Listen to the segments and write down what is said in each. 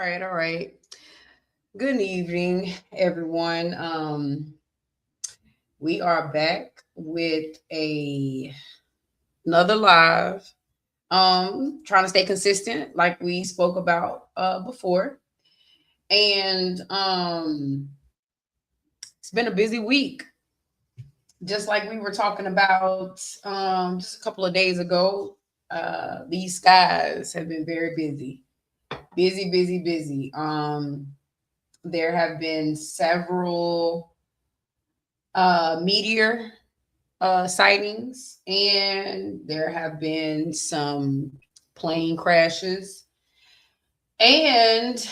All right. Good evening, everyone. We are back with another live. Trying to stay consistent, like we spoke about before, and it's been a busy week. Just like we were talking about just a couple of days ago, these skies have been very busy, busy. There have been several meteor sightings, and there have been some plane crashes. And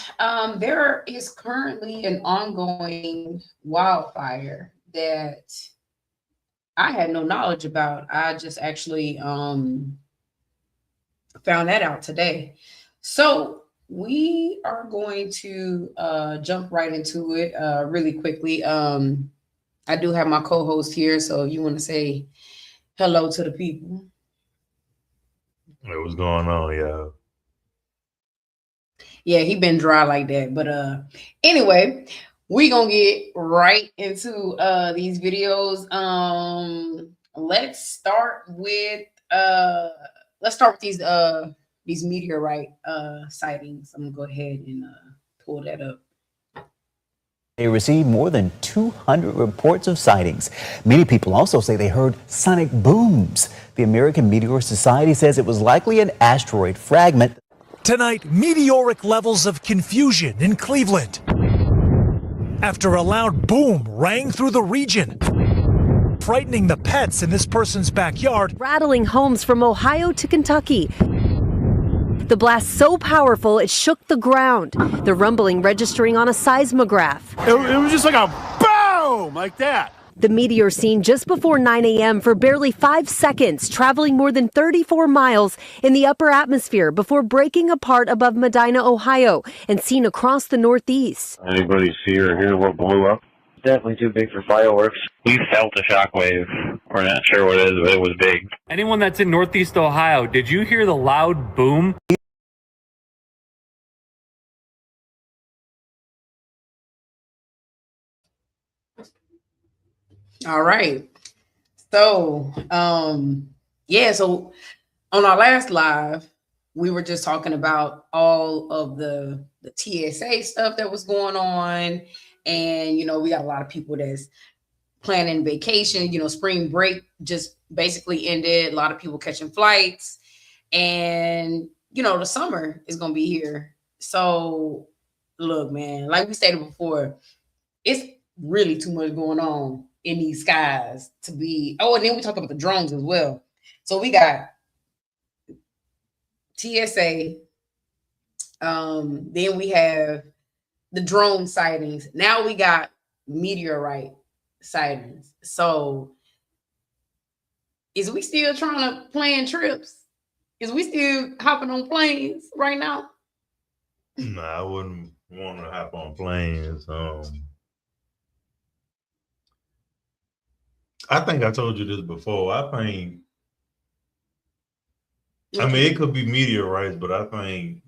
there is currently an ongoing wildfire that I had no knowledge about. I just actually found that out today. So we are going to jump right into it really quickly. I do have my co-host here, so if you want to say hello to the people. Hey, what's going on, y'all? Yeah, he been dry like that. But anyway, we gonna get right into these videos. Let's start with these meteorite sightings. I'm gonna go ahead and pull that up. They received more than 200 reports of sightings. Many people also say they heard sonic booms. The American Meteor Society says it was likely an asteroid fragment. Tonight, meteoric levels of confusion in Cleveland after a loud boom rang through the region, frightening the pets in this person's backyard, rattling homes from Ohio to Kentucky. The blast so powerful it shook the ground, the rumbling registering on a seismograph. It was just like a boom, like that. The meteor seen just before 9 a.m. for barely 5 seconds, traveling more than 34 miles in the upper atmosphere before breaking apart above Medina, Ohio, and seen across the Northeast. Anybody see or hear what blew up? Definitely too big for fireworks. We felt a shockwave. We're not sure what it is, but it was big. Anyone that's in Northeast Ohio, did you hear the loud boom? All right. So, so on our last live, we were just talking about all of the TSA stuff that was going on. And, we got a lot of people that's planning vacation, spring break just basically ended. A lot of people catching flights, and, the summer is going to be here. So look, man, like we stated before, it's really too much going on in these skies to be. Oh, and then we talk about the drones as well. So we got TSA. Then we have the drone sightings. Now we got meteorite sightings. So is we still trying to plan trips? Is we still hopping on planes right now? Nah, I wouldn't want to hop on planes. I think I told you this before. I mean, it could be meteorites, but I think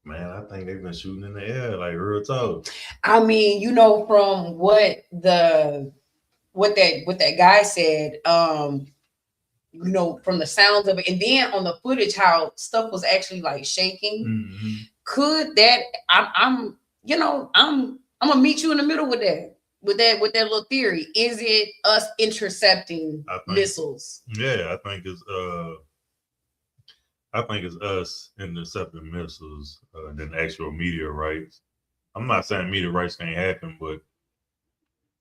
they've been shooting in the air, like real talk. I mean, from what that guy said, from the sounds of it, and then on the footage, how stuff was actually like shaking. Mm-hmm. Could that? I'm gonna meet you in the middle with that. With that little theory, is it us intercepting missiles? Yeah, I think it's us intercepting missiles than actual meteorites. I'm not saying meteorites can't happen, but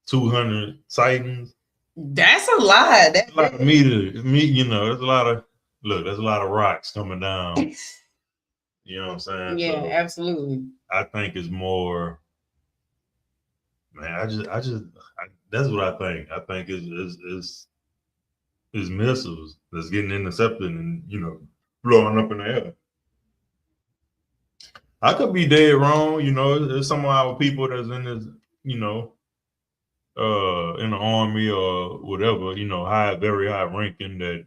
200 sightings. That's a lot. That's a lot of there's a lot of rocks coming down. You know what I'm saying? Yeah, so absolutely. I think it's more. Man, that's what I think. I think it's missiles that's getting intercepted and blowing up in the air. I could be dead wrong. There's some of our people that's in this, in the army or whatever, very high ranking that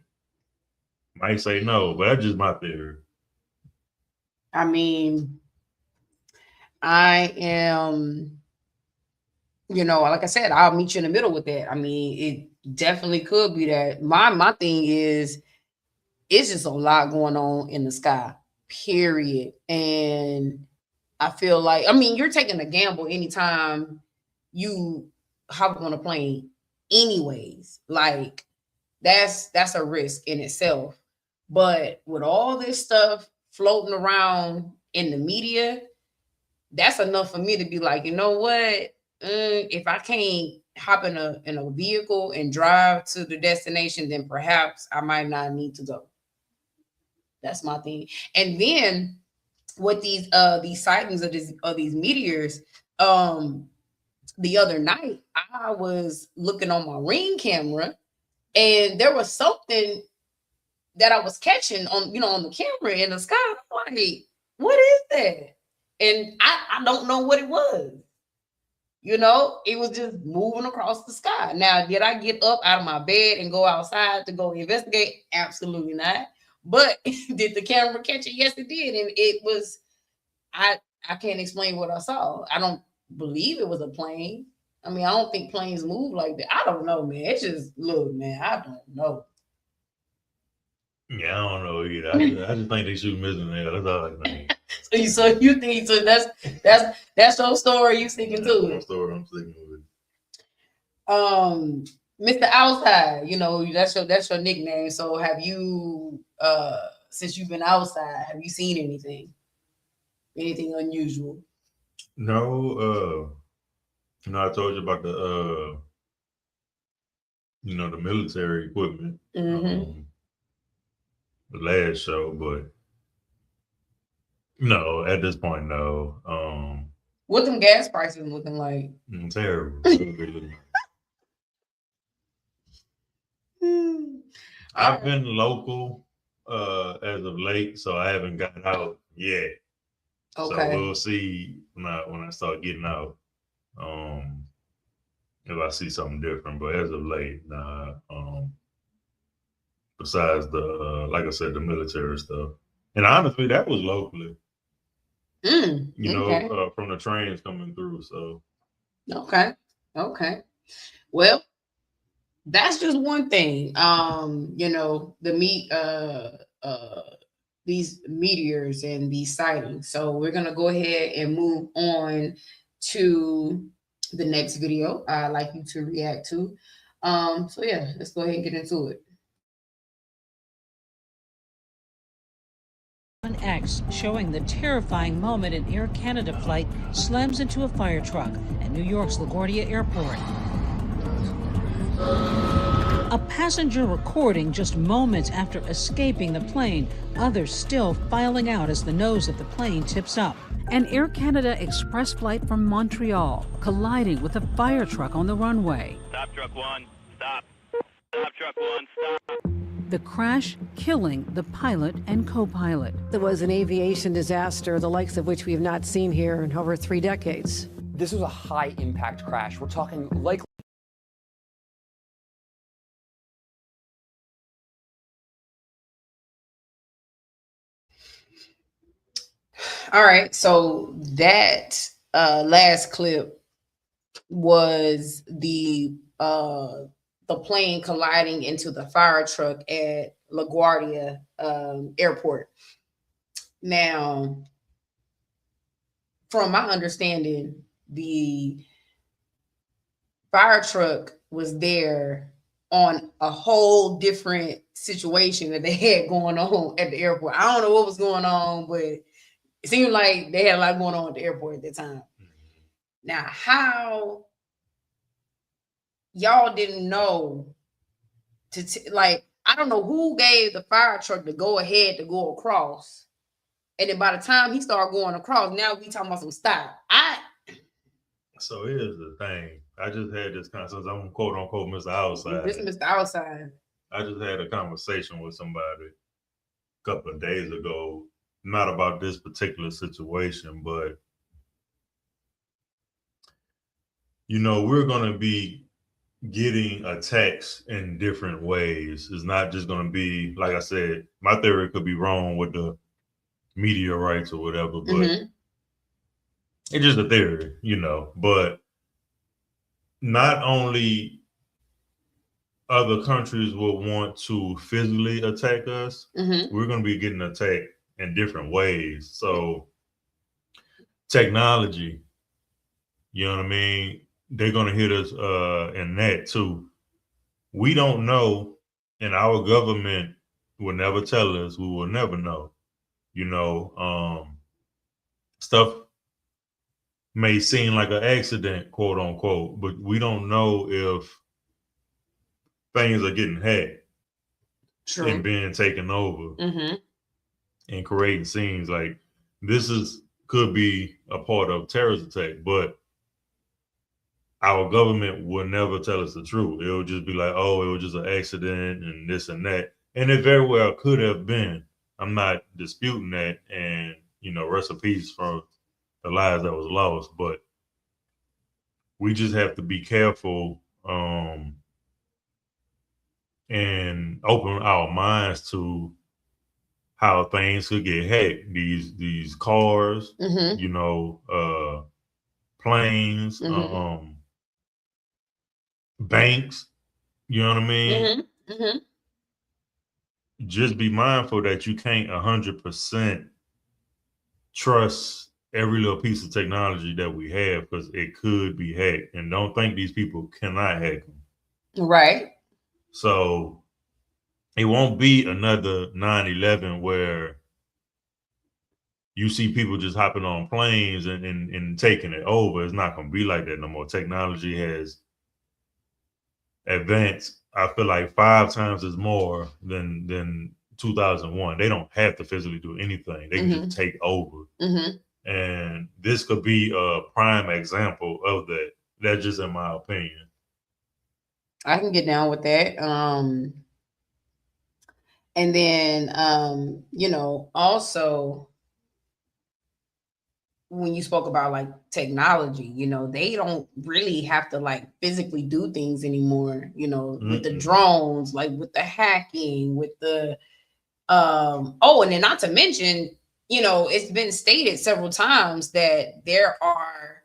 might say no, but that's just my theory. I mean, I am, like I said, I'll meet you in the middle with that. I mean, it definitely could be that. My thing is, it's just a lot going on in the sky, period. And I feel like, I mean, you're taking a gamble anytime you hop on a plane, anyways. Like, that's a risk in itself. But with all this stuff floating around in the media, that's enough for me to be like, you know what? If I can't hop in a vehicle and drive to the destination, then perhaps I might not need to go. That's my thing. And then with these sightings of these meteors, the other night I was looking on my Ring camera, and there was something that I was catching on the camera in the sky. I'm like, what is that? And I don't know what it was. It was just moving across the sky. Now, did I get up out of my bed and go outside to go investigate? Absolutely not. But did the camera catch it? Yes, it did. And it was, I can't explain what I saw. I don't believe it was a plane. I mean, I don't think planes move like that. I don't know, man. It's just, look, man, I don't know. Yeah, I don't know either. I just think they shoot missing there. That's all I think. So you think that's your story? You sticking to it? Story I'm sticking with. Mr. Outside, that's your nickname. So have you since you've been outside, have you seen anything unusual? No, I told you about the the military equipment. Mm-hmm. The last show, but no, at this point, no. What them gas prices looking like? Terrible. I've been local as of late, so I haven't gotten out yet. Okay. So we'll see when I start getting out. If I see something different, but as of late, nah. Besides the like I said, the military stuff, and honestly, that was locally. Okay. From the trains coming through. So okay. Well, that's just one thing. These meteors and these sightings. So we're gonna go ahead and move on to the next video I'd like you to react to. So yeah, let's go ahead and get into it. On X, showing the terrifying moment an Air Canada flight slams into a fire truck at New York's LaGuardia Airport. A passenger recording just moments after escaping the plane, others still filing out as the nose of the plane tips up. An Air Canada Express flight from Montreal colliding with a fire truck on the runway. Stop, truck one, stop. Stop, truck one, stop. The crash killing the pilot and co-pilot. There was an aviation disaster, the likes of which we have not seen here in over 3 decades. This was a high-impact crash. We're talking likely. All right, so that last clip was the plane colliding into the fire truck at LaGuardia Airport. Now, from my understanding, the fire truck was there on a whole different situation that they had going on at the airport. I don't know what was going on, but it seemed like they had a lot going on at the airport at that time. Now, how y'all didn't know I don't know who gave the fire truck the go ahead to go across. And then by the time he started going across, now we talking about some stop. So here's the thing. I just had this since I'm quote unquote Mr. Outside. This is Mr. Outside. I just had a conversation with somebody a couple of days ago, not about this particular situation, but we're gonna be getting attacks in different ways. It's not just going to be, like I said, my theory could be wrong with the meteorites or whatever, but it's just a theory, you know. But not only other countries will want to physically attack us, we're going to be getting attacked in different ways. So technology, you know what I mean? They're going to hit us in that too. We don't know, and our government will never tell us. We will never know. You know, stuff may seem like an accident, quote unquote, but we don't know if things are getting hacked and being taken over and creating scenes. Like this could be a part of terrorist attack, but our government will never tell us the truth. It'll just be like, oh, it was just an accident and this and that. And it very well could have been. I'm not disputing that. And, you know, rest in peace for the lives that was lost. But we just have to be careful and open our minds to how things could get hacked. These cars, you know, planes, banks, you know what I mean? Just be mindful that you can't 100% trust every little piece of technology that we have because it could be hacked. And don't think these people cannot hack them. Right. So it won't be another 9/11 where you see people just hopping on planes and taking it over. It's not going to be like that no more. Technology has advanced, I feel like 5 times as more than 2001. They don't have to physically do anything. They can just take over. And this could be a prime example of that. That's just in my opinion. I can get down with that. And then, you know, also when you spoke about like technology, you know, they don't really have to like physically do things anymore, you know, with the drones, like with the hacking, with the, oh, and then not to mention, you know, it's been stated several times that there are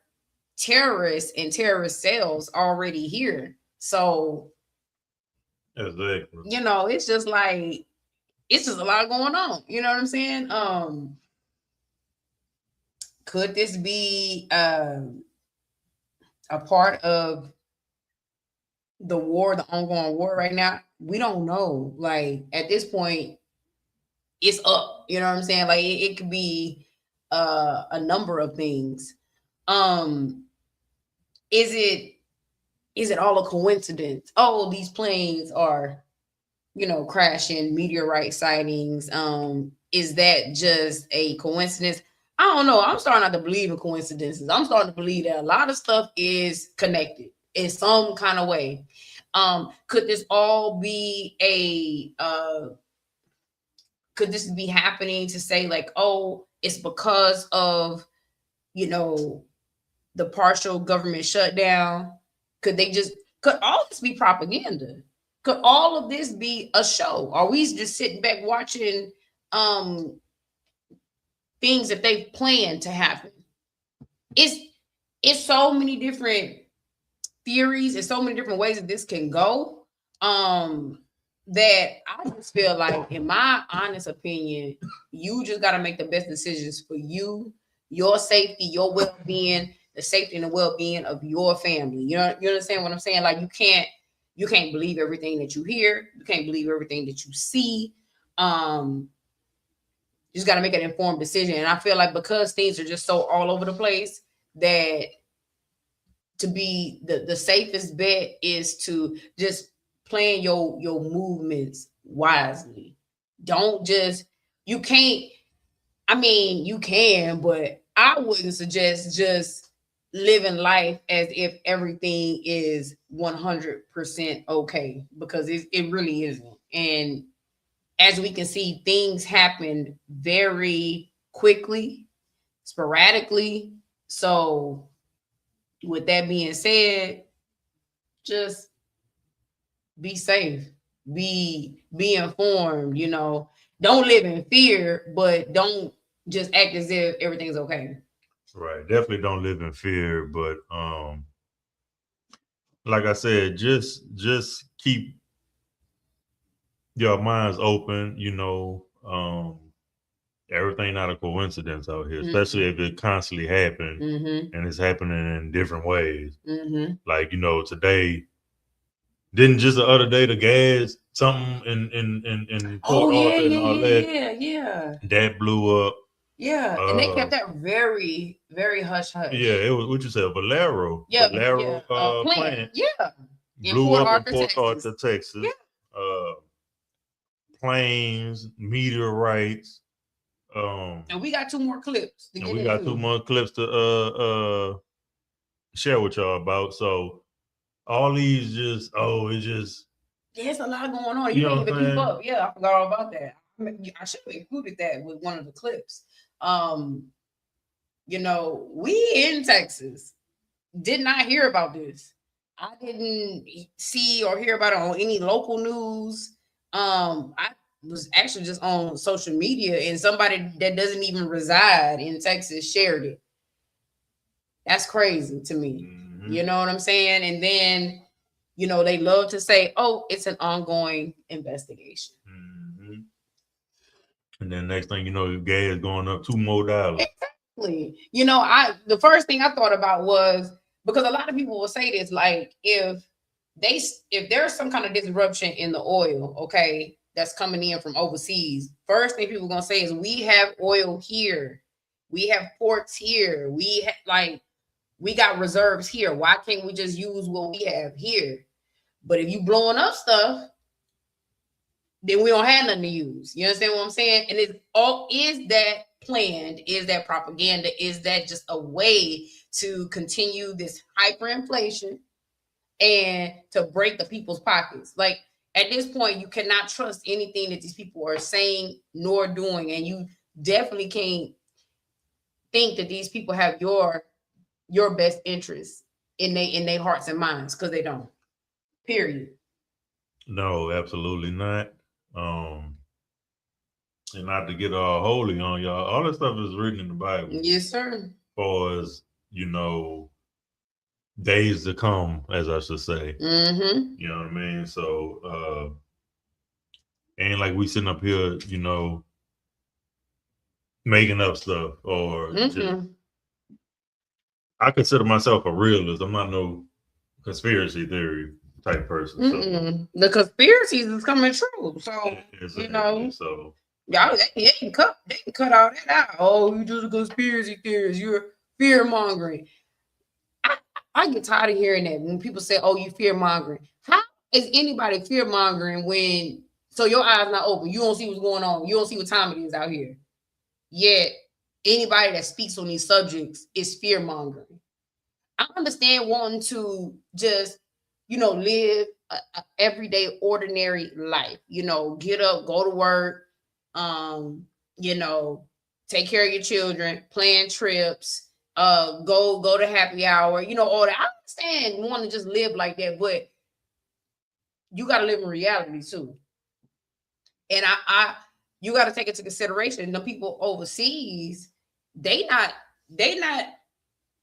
terrorists and terrorist cells already here. So, exactly. You know, it's just like, it's just a lot going on. You know what I'm saying? Could this be a part of the war, the ongoing war right now? We don't know. Like at this point, it's up. You know what I'm saying? Like it could be a number of things. Is it all a coincidence? Oh, these planes are, you know, crashing, meteorite sightings. Is that just a coincidence? I don't know. I'm starting not to believe in coincidences. I'm starting to believe that a lot of stuff is connected in some kind of way. Could this all be could this be happening to say like, oh, it's because of, you know, the partial government shutdown? Could all this be propaganda? Could all of this be a show? Are we just sitting back watching things that they've planned to happen? It's so many different theories and so many different ways that this can go. That I just feel like, in my honest opinion, you just got to make the best decisions for you, your safety, your well-being, the safety and the well-being of your family. You understand what I'm saying? Like you can't believe everything that you hear. You can't believe everything that you see. You just got to make an informed decision. And I feel like because things are just so all over the place, that to be the safest bet is to just plan your movements wisely. Don't just, you can, but I wouldn't suggest just living life as if everything is 100% okay, because it really isn't. And as we can see, things happen very quickly, sporadically. So with that being said, just be safe, be informed, you know, don't live in fear, but don't just act as if everything's okay. Right. Definitely don't live in fear, but like I said, just keep your minds open, you know. Everything not a coincidence out here, especially if it constantly happens and it's happening in different ways. Like, you know, today, didn't just the other day the gas something in Port Arthur and all that that blew up. Yeah, and they kept that very, very hush hush. Yeah, it was what you said, Valero. Valero plant. Yeah. Blew up in Port Arthur, Texas. Yeah. Planes, meteorites. And we got 2 more clips to get we got 2 more clips to share with y'all about. So all these just there's a lot going on. You can't even keep up. Yeah, I forgot all about that. I should have included that with one of the clips. You know, we in Texas did not hear about this. I didn't see or hear about it on any local news. I was actually just on social media, and somebody that doesn't even reside in Texas shared it. That's crazy to me. You know what I'm saying? And then, you know, they love to say, oh, it's an ongoing investigation. And then next thing you know, gas going up $2 more. Exactly. You know, the first thing I thought about was, because a lot of people will say this, like, if there's some kind of disruption in the oil, okay, that's coming in from overseas, first thing people are gonna say is, we have oil here, we have ports here, we got reserves here. Why can't we just use what we have here? But if you blowing up stuff, then we don't have nothing to use. You understand what I'm saying? And is that planned? Is that propaganda? Is that just a way to continue this hyperinflation and to break the people's pockets? Like, at this point, you cannot trust anything that these people are saying nor doing, and you definitely can't think that these people have your best interests in their hearts and minds, because they don't. Period. No, absolutely not. And not to get all holy on y'all, all this stuff is written in the Bible. Yes, sir. As far as, you know, days to come, as I should say. You know what I mean? So ain't like we sitting up here, you know, making up stuff or just, I consider myself a realist. I'm not no conspiracy theory type person. So. The conspiracies is coming true. So you know, so y'all they can cut all that out. Oh, you just a conspiracy theorist. You're fear mongering. I get tired of hearing that when people say, "Oh, you fear mongering." How is anybody fear mongering when your eyes not open? You don't see what's going on. You don't see what time it is out here. Yet anybody that speaks on these subjects is fear mongering. I understand wanting to just, you know, live a everyday, ordinary life. You know, get up, go to work, you know, take care of your children, plan trips, go to happy hour, you know, all that. I understand wanting to just live like that, but you got to live in reality too. And you got to take into consideration the people overseas. They not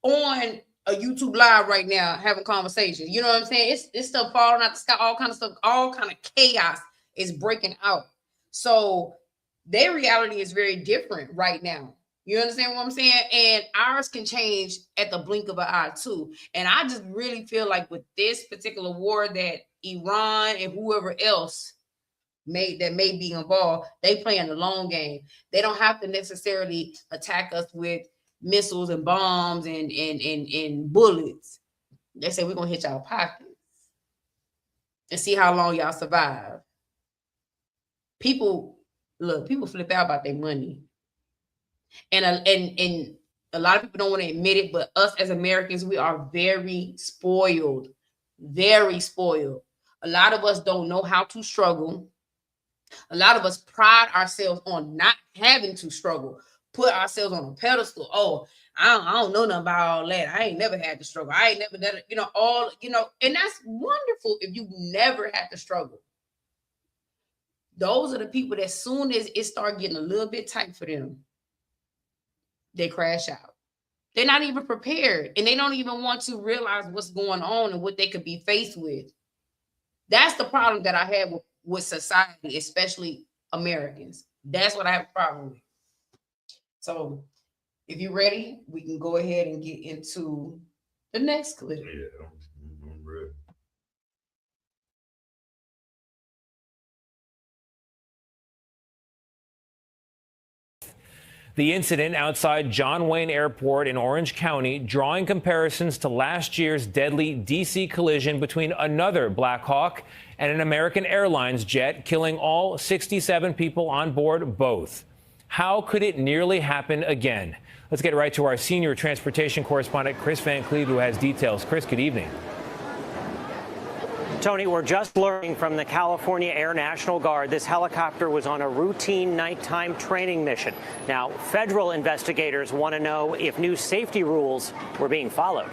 on a YouTube live right now having conversations. You know what I'm saying? It's stuff falling out the sky, all kind of stuff, all kind of chaos is breaking out. So their reality is very different right now. You understand what I'm saying? And ours can change at the blink of an eye too. And I just really feel like with this particular war that Iran and whoever else may be involved, they playing the long game. They don't have to necessarily attack us with missiles and bombs and bullets. They say we're gonna hit y'all pockets and see how long y'all survive. People flip out about their money, and a lot of people don't want to admit it, but us as Americans, we are very spoiled. A lot of us don't know how to struggle. A lot of us pride ourselves on not having to struggle, put ourselves on a pedestal. Oh, I don't know nothing about all that. I ain't never had to struggle. I ain't never done it, you know, and that's wonderful if you never had to struggle. Those are the people that as soon as it start getting a little bit tight for them, they crash out. They're not even prepared, and they don't even want to realize what's going on and what they could be faced with. That's the problem that I have with society, especially Americans. That's what I have a problem with. So if you're ready, we can go ahead and get into the next clip. Yeah, I'm ready. The incident outside John Wayne Airport in Orange County drawing comparisons to last year's deadly D.C. collision between another Black Hawk and an American Airlines jet, killing all 67 people on board both. How could it nearly happen again? Let's get right to our senior transportation correspondent, Chris Van Cleve, who has details. Chris, good evening. Tony, we're just learning from the California Air National Guard this helicopter was on a routine nighttime training mission. Now, federal investigators want to know if new safety rules were being followed.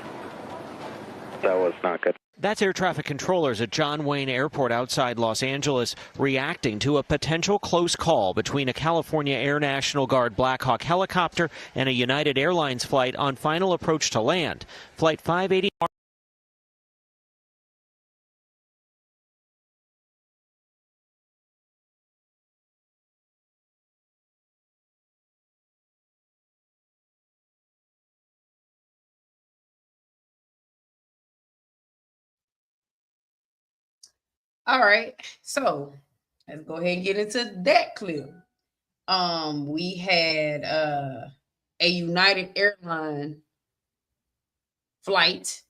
That was not good. That's air traffic controllers at John Wayne Airport outside Los Angeles reacting to a potential close call between a California Air National Guard Black Hawk helicopter and a United Airlines flight on final approach to land. Flight 580. All right, so let's go ahead and get into that clip. We had a United Airline flight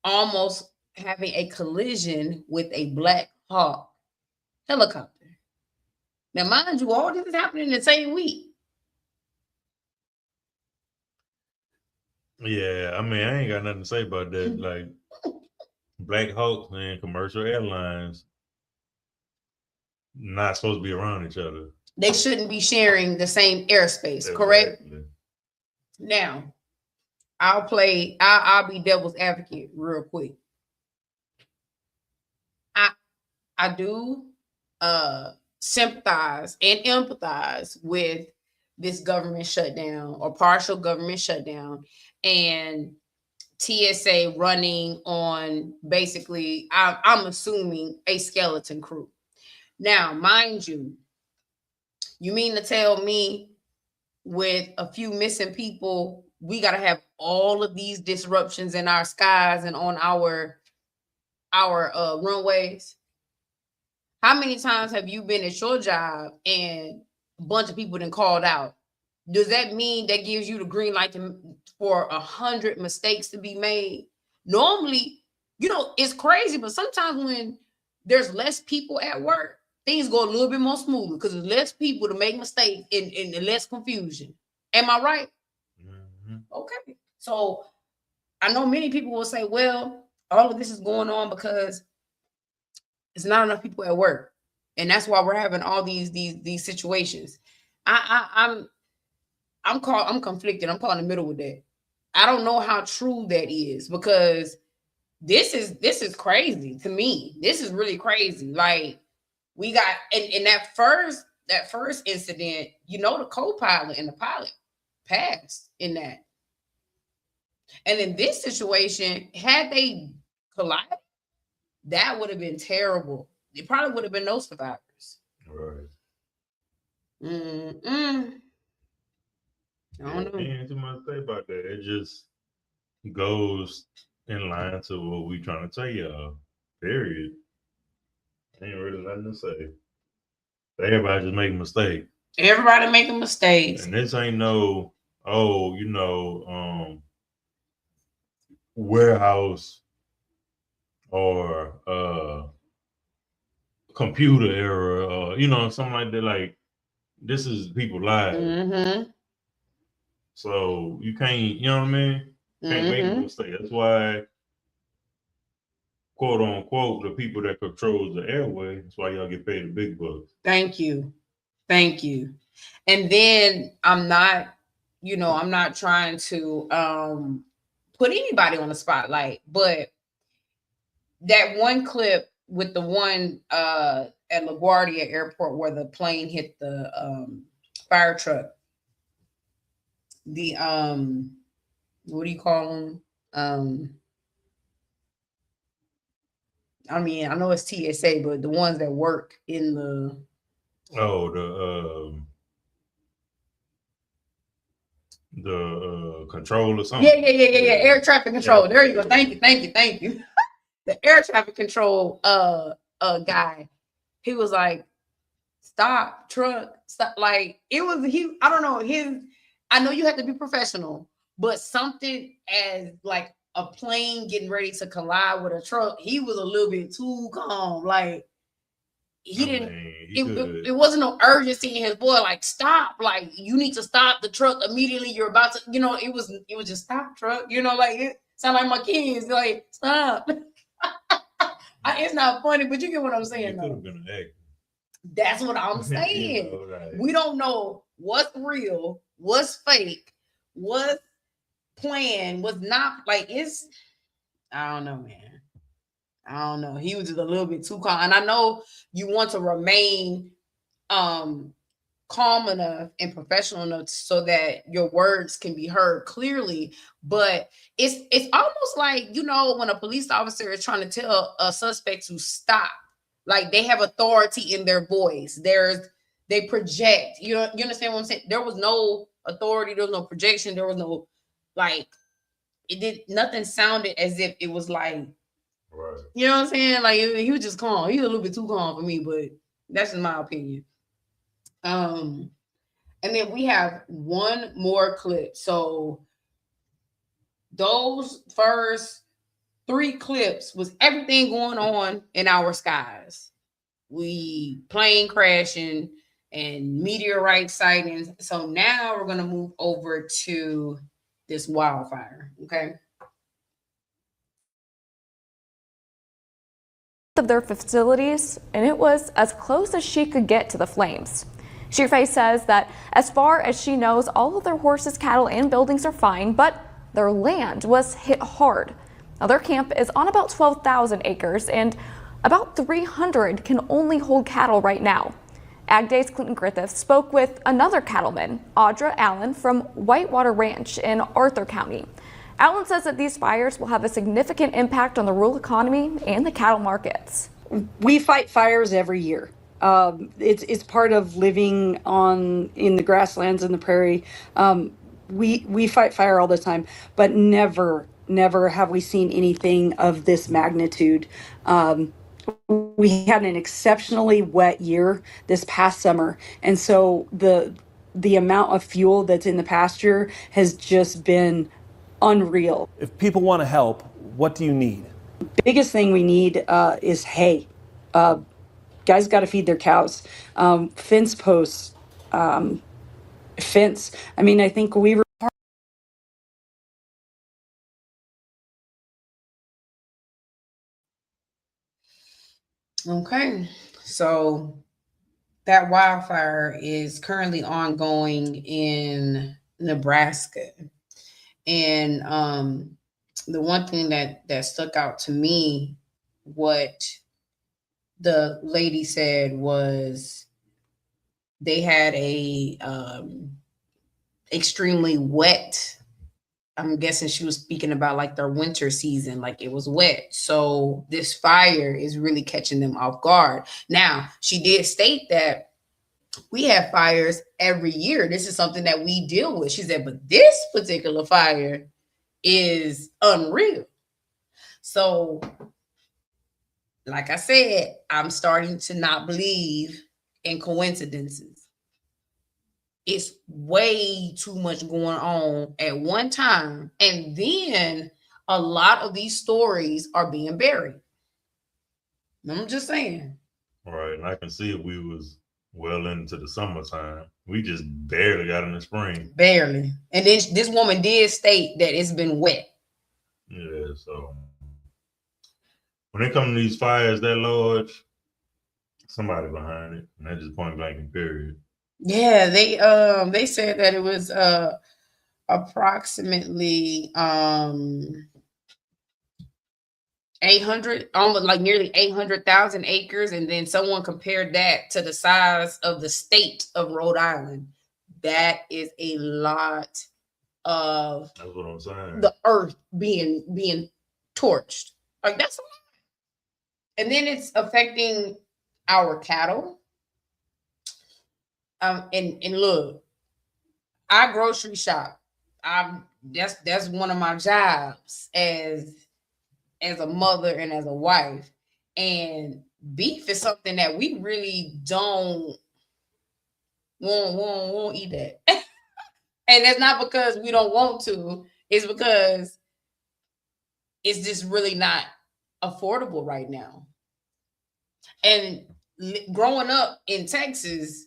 almost having a collision with a Black Hawk helicopter. Now, mind you, all this is happening in the same week. Yeah, I mean, I ain't got nothing to say about that. Like, Black Hawks and commercial airlines not supposed to be around each other. They shouldn't be sharing the same airspace, correct? Now, I'll be devil's advocate real quick. I do sympathize and empathize with this government shutdown or partial government shutdown and TSA running on basically, I'm assuming, a skeleton crew. Now, mind you, you mean to tell me with a few missing people, we got to have all of these disruptions in our skies and on our runways? How many times have you been at your job and a bunch of people done called out? Does that mean that gives you the green light for 100 mistakes to be made? Normally, it's crazy, but sometimes when there's less people at work, things go a little bit more smoothly because there's less people to make mistakes and less confusion. Am I right? Mm-hmm. Okay. So I know many people will say, well, all of this is going on because it's not enough people at work. And that's why we're having all these situations. I'm conflicted. I'm caught in the middle with that. I don't know how true that is because this is crazy to me. This is really crazy. Like, we got in that first incident, the co-pilot and the pilot passed in that. And in this situation, had they collided, that would have been terrible. It probably would have been no survivors. Right. I don't know. Ain't too much to say about that. It just goes in line to what we trying to tell y'all. Period. Ain't really nothing to say. Everybody just making mistakes. Everybody making mistakes. And this ain't no, warehouse or computer error or something like that. Like, this is people's lives. Mm-hmm. So you can't, you know what I mean? Can't make a mistake. That's why, quote unquote, the people that controls the airway, that's why y'all get paid the big bucks. Thank you. And then I'm not trying to put anybody on the spotlight, but that one clip with the one at LaGuardia Airport where the plane hit the fire truck, what do you call them? I mean, I know it's TSA, but the ones that work in the control or something. Yeah. Air traffic control. There you go. Thank you. The air traffic control guy. He was like, stop, truck, stop. Like it was I don't know, I know you have to be professional, but something as like a plane getting ready to collide with a truck, he was a little bit too calm. Like it wasn't no urgency in his voice, like stop, like you need to stop the truck immediately. You're about to, it was just stop, truck, like it sound like my kids, like stop. It's not funny, but you get what I'm saying. Though. Been an That's what I'm saying. Right. We don't know what's real, what's fake, what's planned, what's not. Like I don't know, man. I don't know. He was just a little bit too calm. And I know you want to remain calm enough and professional enough so that your words can be heard clearly. But it's almost like, when a police officer is trying to tell a suspect to stop, like they have authority in their voice. They project. You understand what I'm saying? There was no authority. There was no projection. There was no nothing sounded as if it was like, right. You know what I'm saying? Like he was just calm. He was a little bit too calm for me, but that's in my opinion. And then we have one more clip. So those first 3 clips was everything going on in our skies. We plane crashing and meteorite sightings. So now we're going to move over to this wildfire. Okay. Of their facilities, and it was as close as she could get to the flames. Shearface says that as far as she knows, all of their horses, cattle, and buildings are fine, but their land was hit hard. Now, their camp is on about 12,000 acres, and about 300 can only hold cattle right now. Ag Day's Clinton Griffith spoke with another cattleman, Audra Allen, from Whitewater Ranch in Arthur County. Allen says that these fires will have a significant impact on the rural economy and the cattle markets. We fight fires every year. It's part of living in the grasslands and the prairie. We fight fire all the time, but never have we seen anything of this magnitude. We had an exceptionally wet year this past summer, and so the amount of fuel that's in the pasture has just been unreal. If people want to help, what do you need? Biggest thing we need is hay. Guys got to feed their cows. Fence posts, fence. I mean, I think we were. Okay, so that wildfire is currently ongoing in Nebraska. And the one thing that stuck out to me, what the lady said was they had a extremely wet, I'm guessing she was speaking about like their winter season, like it was wet. So this fire is really catching them off guard. Now, she did state that we have fires every year. This is something that we deal with. She said, but this particular fire is unreal. So, like I said, I'm starting to not believe in coincidences. It's way too much going on at one time. And then a lot of these stories are being buried. I'm just saying. All right. And I can see if we was well into the summertime. We just barely got in the spring. Barely. And then this woman did state that it's been wet. Yeah, so when it comes to these fires that large, somebody behind it. And that's just point blank and period. Yeah, they said that it was approximately 800, almost like nearly 800,000 acres, and then someone compared that to the size of the state of Rhode Island. That is a lot of that's what I'm saying. the earth being torched. Like that's a lot. And then it's affecting our cattle. And look, I grocery shop. That's one of my jobs as a mother and as a wife. And beef is something that we really don't won't eat that. And that's not because we don't want to. It's because it's just really not affordable right now. And growing up in Texas,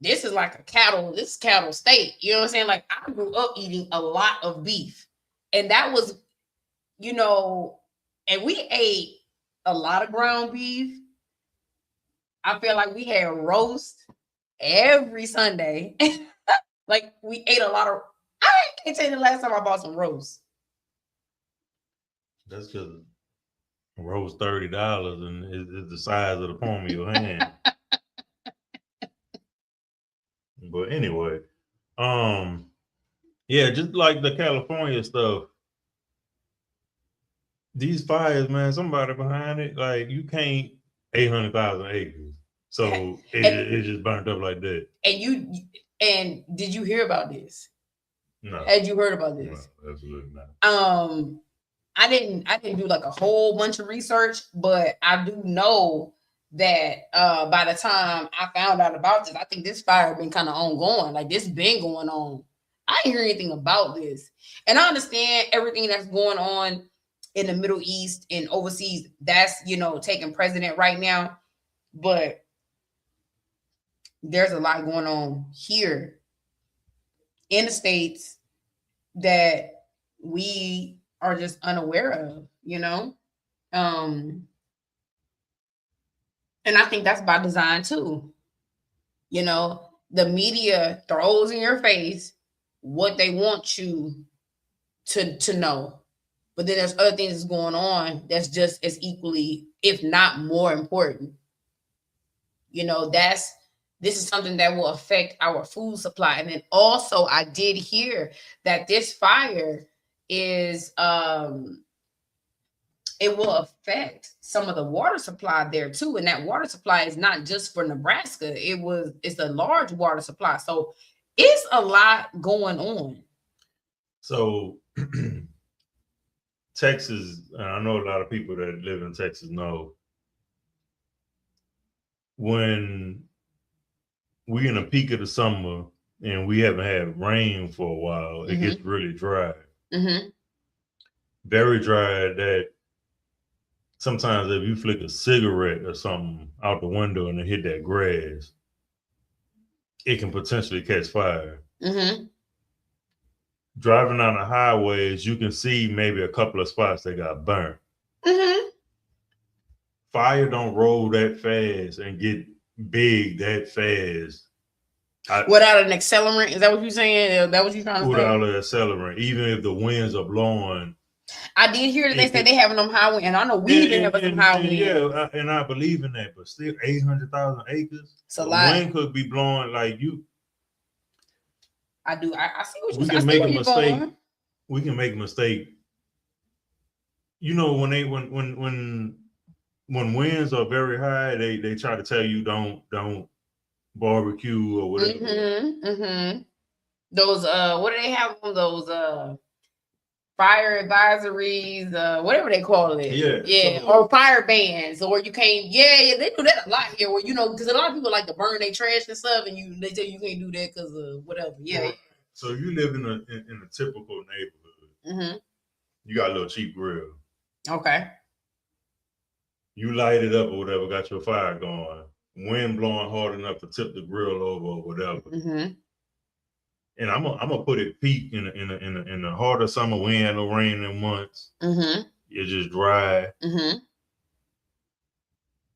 this is like cattle state. You know what I'm saying? Like I grew up eating a lot of beef. And that was, and we ate a lot of ground beef. I feel like we had roast every Sunday. Like we ate a lot of. I can't tell you the last time I bought some roast. That's because roast $30 and it's the size of the palm of your hand. But anyway, yeah, just like the California stuff. These fires, man, somebody behind it. Like you can't 800,000 acres, so it just burnt up like that. And did you hear about this? No. Had you heard about this? No, absolutely not. I didn't do like a whole bunch of research, but I do know that by the time I found out about this, I think this fire been kind of ongoing. Like this been going on. I didn't hear anything about this, and I understand everything that's going on in the Middle East and overseas. That's taking precedent right now, but there's a lot going on here in the States that we are just unaware of, and I think that's by design too. The media throws in your face what they want you to know, but then there's other things that's going on that's just as equally, if not more important. This is something that will affect our food supply. And then also I did hear that this fire is it will affect some of the water supply there too. And that water supply is not just for Nebraska. It's a large water supply. So it's a lot going on. So Texas, and I know a lot of people that live in Texas know, when we in the peak of the summer and we haven't had rain for a while, it gets really dry. Very dry that sometimes if you flick a cigarette or something out the window and it hit that grass, it can potentially catch fire. Driving on the highways, you can see maybe a couple of spots that got burnt. Fire don't roll that fast and get big that fast. Without an accelerant? Is that what you're saying? Is that what you're trying to say? Without an accelerant, even if the winds are blowing. I did hear that they said they having them high wind, and I know we've been having some high wind. Yeah, and I believe in that, but still 800,000 acres. It's a lot. Wind could be blowing like you. I do. I see what we you're saying. We can make a mistake. We can make a mistake. When winds are very high, they try to tell you don't barbecue or whatever. Those what do they have on those fire advisories, whatever they call it. Yeah. Or fire bans, or you can't. Yeah, they do that a lot here. Where because a lot of people like to burn their trash and stuff, and they tell you can't do that because of whatever. Yeah. So you live in a typical neighborhood. You got a little cheap grill. Okay. You light it up or whatever, got your fire going. Wind blowing hard enough to tip the grill over or whatever. And I'm gonna put it peak in the harder summer. We ain't had no rain in months. It's just dry.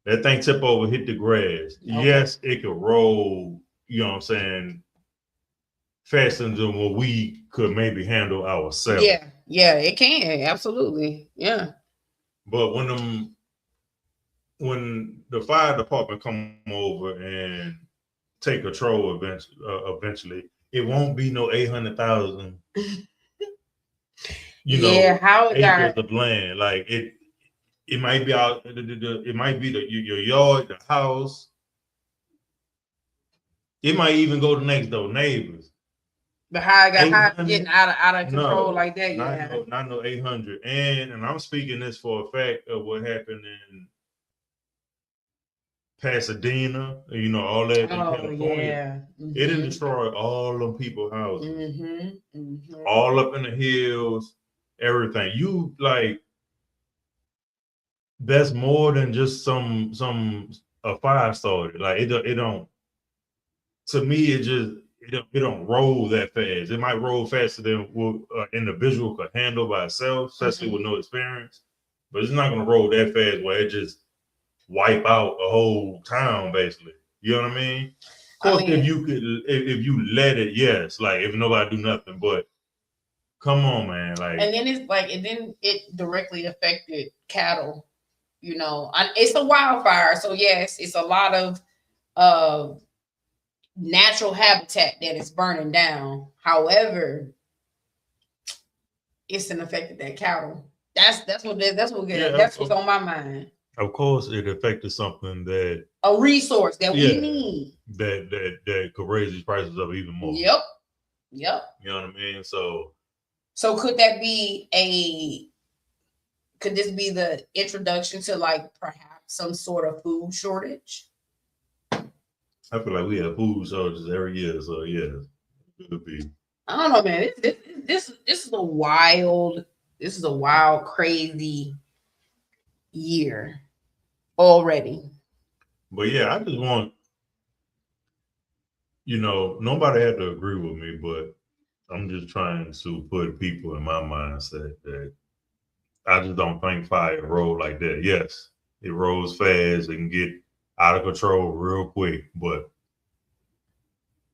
That thing tip over, hit the grass. Okay. Yes, it could roll. You know what I'm saying? Faster than what we could maybe handle ourselves. Yeah, it can absolutely. Yeah. But when the fire department come over and take control eventually, it won't be no 800,000. How it acres got of land. Like it might be out. It might be your yard, the house. It might even go to next door neighbors. But how it getting out of control like that? Not no 800. And I'm speaking this for a fact of what happened in Pasadena. All that in California. It didn't destroy all them people's houses. All up in the hills, everything. You like that's more than just a fire started. Like it don't. To me, it don't roll that fast. It might roll faster than what an individual could handle by itself, especially with no experience. But it's not gonna roll that fast where it just wipe out a whole town, basically. You know what I mean? Of course, if you let it, yes. Like if nobody do nothing, but come on, man. Like, and then it directly affected cattle. It's a wildfire, so yes, it's a lot of natural habitat that is burning down. However, it's an effect of that cattle. That's what's on my mind. Of course, it affected something that a resource that we need that could raise these prices up even more. Yep. You know what I mean? So could this be the introduction to like perhaps some sort of food shortage? I feel like we have food shortages every year, so yeah, it could be. I don't know, man. This is a wild, crazy year already. But yeah, I just want, nobody had to agree with me, but I'm just trying to put people in my mindset that I just don't think fire roll like that. Yes, it rolls fast. It can get out of control real quick, but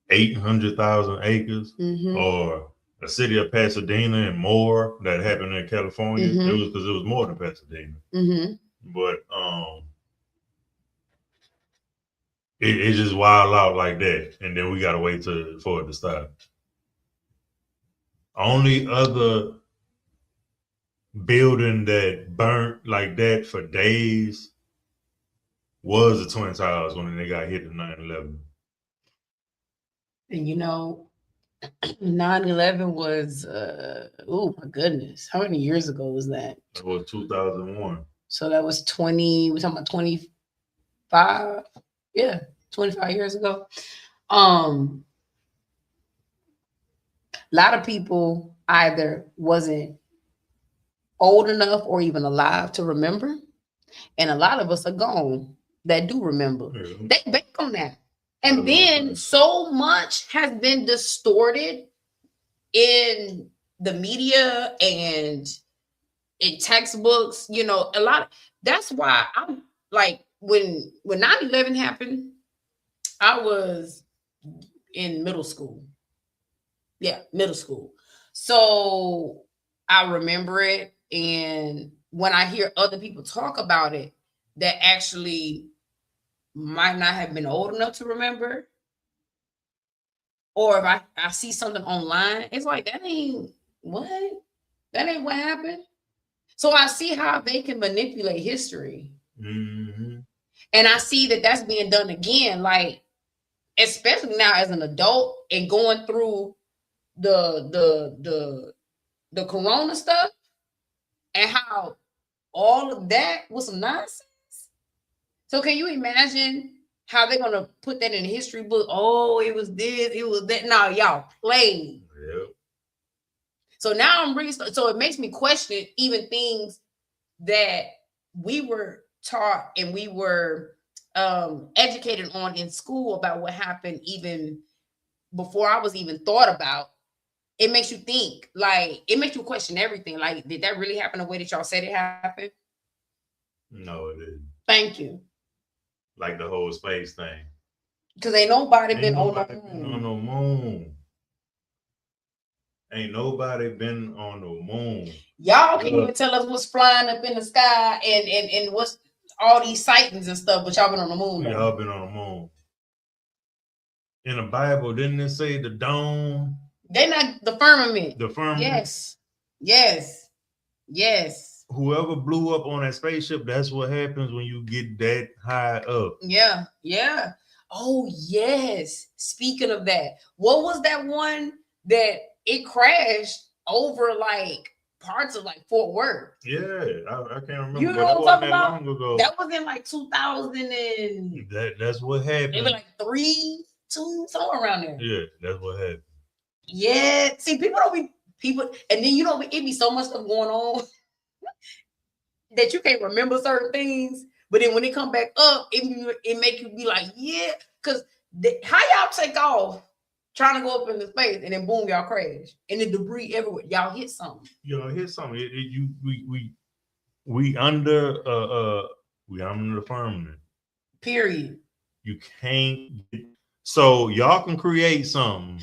800,000 acres or a city of Pasadena and more that happened in California, it was because it was more than Pasadena. But it just wild out like that, and then we gotta wait for it to stop. Only other building that burnt like that for days was the Twin Towers when they got hit in 9/11. And 9/11 was oh my goodness, how many years ago was that? That was 2001. So that was 20. We're talking about 25. Yeah, 25 years ago. A lot of people either wasn't old enough or even alive to remember, and a lot of us are gone that do remember. They bank on that. And then so much has been distorted in the media and in textbooks, a lot. That's why I'm like, when 9/11 happened, I was in middle school. Yeah, middle school. So I remember it. And when I hear other people talk about it that actually might not have been old enough to remember, or if I see something online, it's like, that ain't what happened. So I see how they can manipulate history. And I see that that's being done again, like, especially now as an adult and going through the corona stuff, and how all of that was some nonsense. So can you imagine how they're gonna put that in the history book? Oh, it was this, it was that. No, y'all played. Yep. So now I'm really, so it makes me question even things that we were taught and we were educated on in school about what happened even before I was even thought about. It makes you think, like, it makes you question everything. Like, did that really happen the way that y'all said it happened? No, it didn't. Thank you. Like the whole space thing. Because ain't nobody been on the moon. Ain't nobody been on the moon. Y'all can't even tell us what's flying up in the sky and what's all these sightings and stuff, but y'all been on the moon. Y'all been on the moon. in the Bible, didn't it say the dome? They not the firmament. The firmament. Yes. Whoever blew up on that spaceship, that's what happens when you get that high up. Yeah. Oh, yes. Speaking of that, what was that one that it crashed over like parts of like Fort Worth? Yeah, I can't remember. You know what I'm talking about? That was in like 2000 and that's what happened. maybe like 3, 2, somewhere around there. Yeah, that's what happened. Yeah. See, people, and then it be so much stuff going on that you can't remember certain things. But then when it come back up, it make you be like, yeah, because how y'all take off trying to go up into space and then boom, y'all crash and the debris everywhere. Y'all hit something. We under the firmament. Period. You can't. So y'all can create something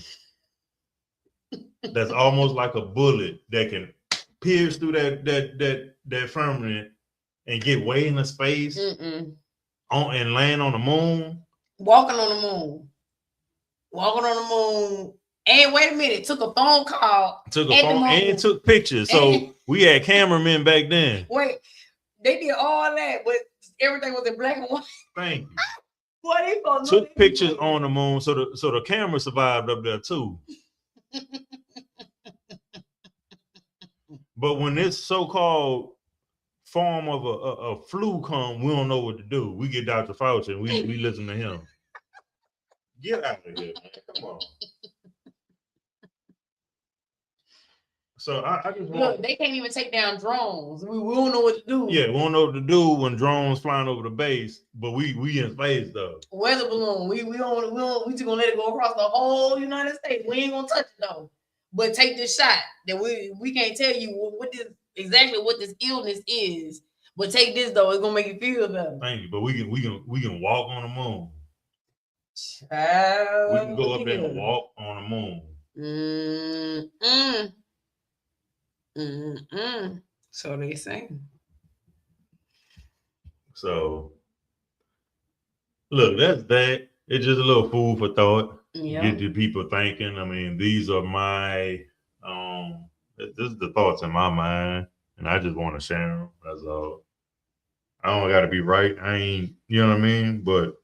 that's almost like a bullet that can pierce through that firmament and get way into space and land on the moon. Walking on the moon. And wait a minute, took a phone call. And took pictures. So we had cameramen back then. Wait, they did all that, but everything was in black and white. Thank you. Boy, they took pictures on the moon, so the camera survived up there too. But when this so-called form of a flu come, we don't know what to do. We get Dr. Fauci and we listen to him. Get out of here, man. Come on. So I just look, they can't even take down drones. We don't know what to do. Yeah, we don't know what to do when drones flying over the base, but we in space though. Weather balloon. We just gonna let it go across the whole United States. We ain't gonna touch it though. But take this shot that we can't tell you what this illness is. But take this though, it's gonna make you feel better. Thank you. But we can walk on the moon. Child, we can go up there and walk on the moon. So they say. So look, that's that. It's just a little food for thought. Yeah. Get the people thinking. I mean, these are my this is the thoughts in my mind, and I just want to share them. That's all. I don't got to be right. I ain't, you know what I mean? But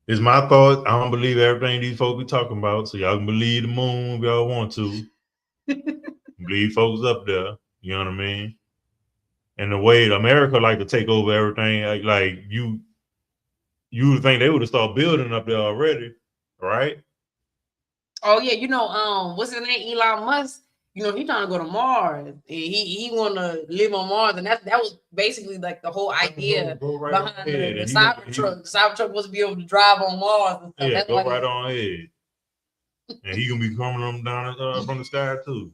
it's my thought. I don't believe everything these folks be talking about, so y'all can believe the moon if y'all want to. Believe folks up there, you know what I mean? And the way America like to take over everything, like you would think they would have started building up there already, right? Oh yeah, what's his name? Elon Musk. He's trying to go to Mars. He want to live on Mars, and that was basically like the whole idea behind the Cybertruck. The Cybertruck was to be able to drive on Mars and stuff. Yeah, go right on ahead. And he gonna be coming them down from the sky too.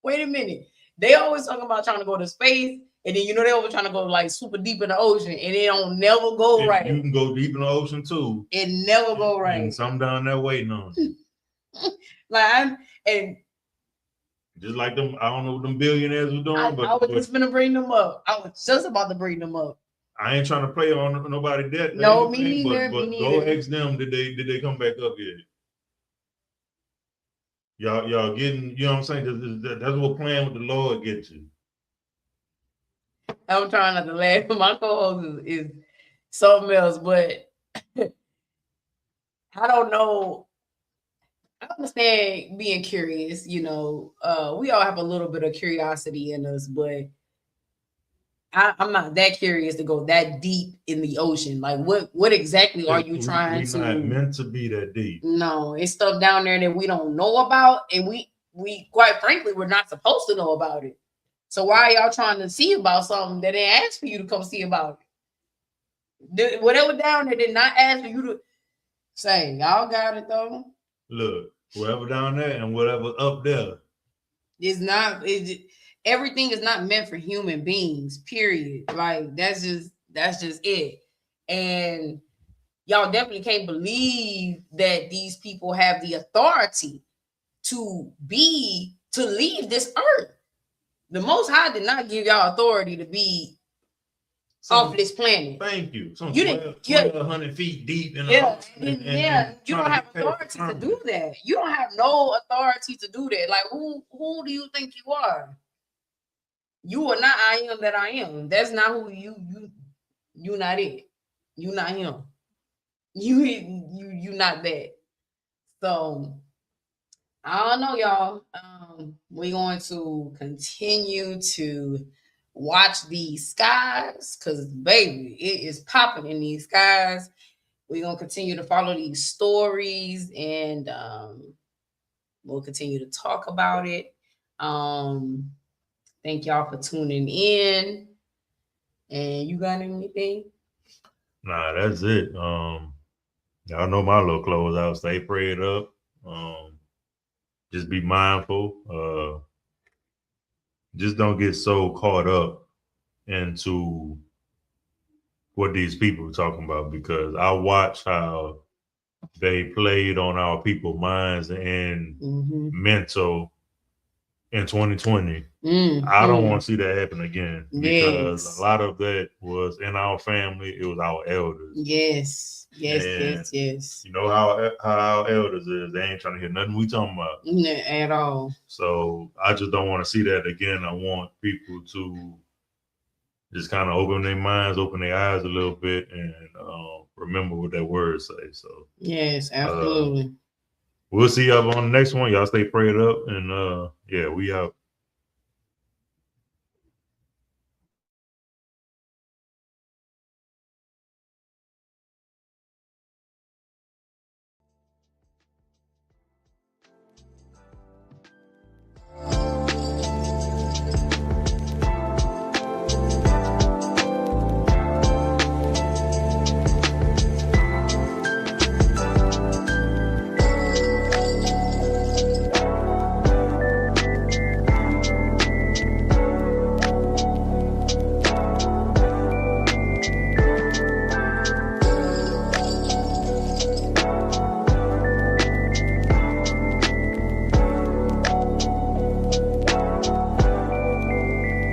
Wait a minute. They always talking about trying to go to space, and then they always trying to go like super deep in the ocean, and it don't never go right. You can go deep in the ocean too. It never go right. And some down there waiting on you. And just like them, I don't know what them billionaires were doing, I was just gonna bring them up. I was just about to bring them up. I ain't trying to play on nobody debt. No, me neither. But go ask them, did they come back up yet? Y'all getting, you know what I'm saying? That's what playing with the Lord gets you. I'm trying not to laugh, but my co-host is something else, but I don't know. I understand being curious, we all have a little bit of curiosity in us, but I'm not that curious to go that deep in the ocean. Like what exactly are you trying to? We're not meant to be that deep. No, it's stuff down there that we don't know about, and we quite frankly, we're not supposed to know about it. So why are y'all trying to see about something that they asked for you to come see about it? Whatever down there did not ask for you to say. Y'all got it though. Look, whatever down there and whatever up there. Everything is not meant for human beings, period. Like that's just it. And y'all definitely can't believe that these people have the authority to leave this earth. The Most High did not give y'all authority to be off this planet. Thank you. Some You 1,200 feet deep in the you don't have authority to do that. You don't have no authority to do that. Like who do you think you are? You are not I am that I am. That's not who you not it. You not him. You not that. So I don't know, y'all. We're going to continue to watch these skies because, baby, it is popping in these skies. We're going to continue to follow these stories and we'll continue to talk about it. Thank y'all for tuning in. And you got anything? Nah, that's it. Y'all know my little close out. Stay prayed up. Just be mindful. Just don't get so caught up into what these people are talking about, because I watch how they played on our people's minds and mental in 2020. I don't want to see that happen again, because a lot of that was in our family. It was our elders. Yes. You know how our elders is. They ain't trying to hear nothing we talking about. At all. So I just don't want to see that again. I want people to just kind of open their minds, open their eyes a little bit, and remember what that word say. So yes, absolutely. We'll see y'all on the next one. Y'all stay prayed up, and yeah, we out.